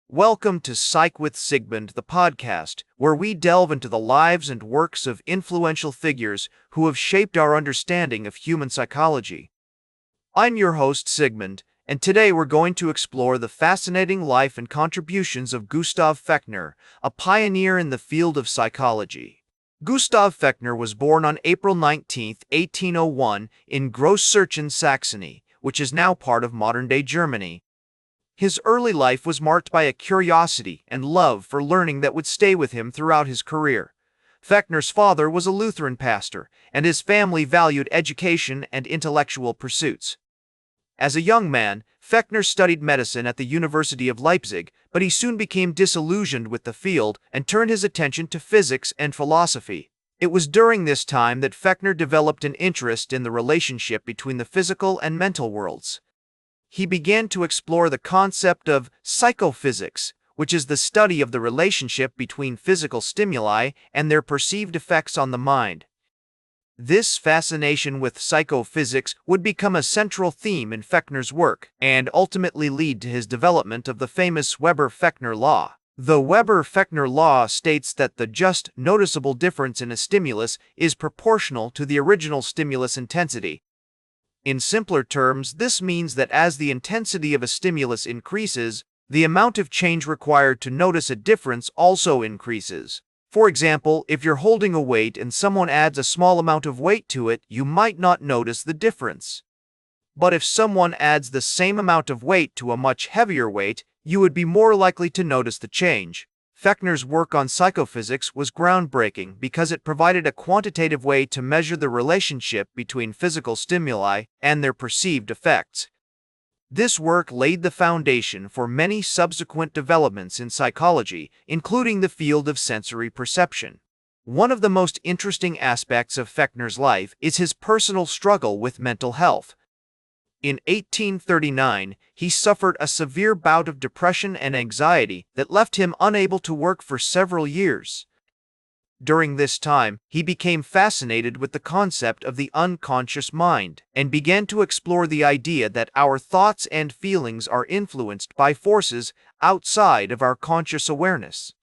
Welcome to PsychWSigmund, the podcast, where we delve into the lives and works of influential figures who have shaped our understanding of human psychology. I'm your host, Sigmund, and today we're going to explore the fascinating life and contributions of Gustav Fechner, a pioneer in the field of psychology. Gustav Fechner was born on April 19, 1801, in Großzirchen, Saxony, which is now part of modern-day Germany. His early life was marked by a curiosity and love for learning that would stay with him throughout his career. Fechner's father was a Lutheran pastor, and his family valued education and intellectual pursuits. As a young man, Fechner studied medicine at the University of Leipzig, but he soon became disillusioned with the field and turned his attention to physics and philosophy. It was during this time that Fechner developed an interest in the relationship between the physical and mental worlds. He began to explore the concept of psychophysics, which is the study of the relationship between physical stimuli and their perceived effects on the mind. This fascination with psychophysics would become a central theme in Fechner's work and ultimately lead to his development of the famous Weber-Fechner law. The Weber-Fechner law states that the just noticeable difference in a stimulus is proportional to the original stimulus intensity. In simpler terms, this means that as the intensity of a stimulus increases, the amount of change required to notice a difference also increases. For example, if you're holding a weight and someone adds a small amount of weight to it, you might not notice the difference. But if someone adds the same amount of weight to a much heavier weight, you would be more likely to notice the change. Fechner's work on psychophysics was groundbreaking because it provided a quantitative way to measure the relationship between physical stimuli and their perceived effects. This work laid the foundation for many subsequent developments in psychology, including the field of sensory perception. One of the most interesting aspects of Fechner's life is his personal struggle with mental health. In 1839, he suffered a severe bout of depression and anxiety that left him unable to work for several years. During this time, he became fascinated with the concept of the unconscious mind and began to explore the idea that our thoughts and feelings are influenced by forces outside of our conscious awareness.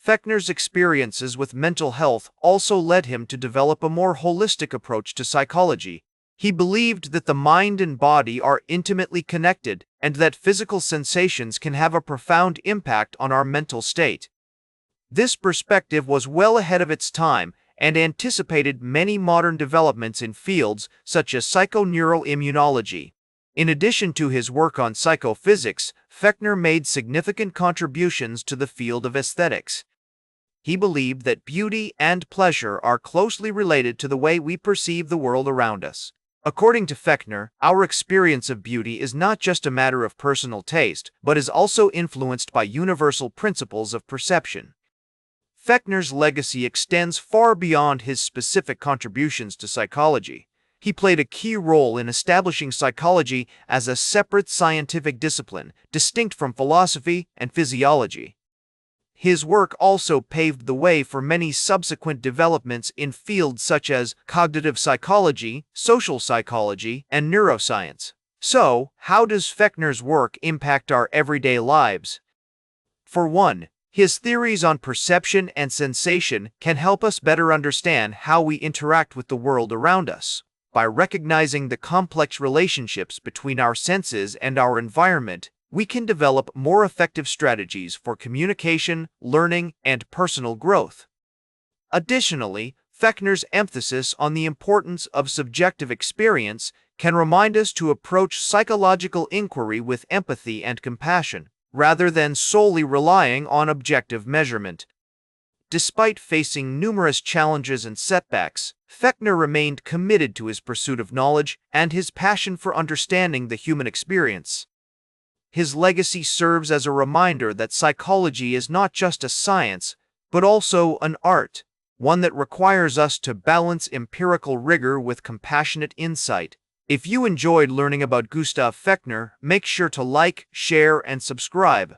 Fechner's experiences with mental health also led him to develop a more holistic approach to psychology. He believed that the mind and body are intimately connected and that physical sensations can have a profound impact on our mental state. This perspective was well ahead of its time and anticipated many modern developments in fields such as psychoneuroimmunology. In addition to his work on psychophysics, Fechner made significant contributions to the field of aesthetics. He believed that beauty and pleasure are closely related to the way we perceive the world around us. According to Fechner, our experience of beauty is not just a matter of personal taste, but is also influenced by universal principles of perception. Fechner's legacy extends far beyond his specific contributions to psychology. He played a key role in establishing psychology as a separate scientific discipline, distinct from philosophy and physiology. His work also paved the way for many subsequent developments in fields such as cognitive psychology, social psychology, and neuroscience. So, how does Fechner's work impact our everyday lives? For one, his theories on perception and sensation can help us better understand how we interact with the world around us. By recognizing the complex relationships between our senses and our environment, we can develop more effective strategies for communication, learning, and personal growth. Additionally, Fechner's emphasis on the importance of subjective experience can remind us to approach psychological inquiry with empathy and compassion, rather than solely relying on objective measurement. Despite facing numerous challenges and setbacks, Fechner remained committed to his pursuit of knowledge and his passion for understanding the human experience. His legacy serves as a reminder that psychology is not just a science, but also an art, one that requires us to balance empirical rigor with compassionate insight. If you enjoyed learning about Gustav Fechner, make sure to like, share, and subscribe.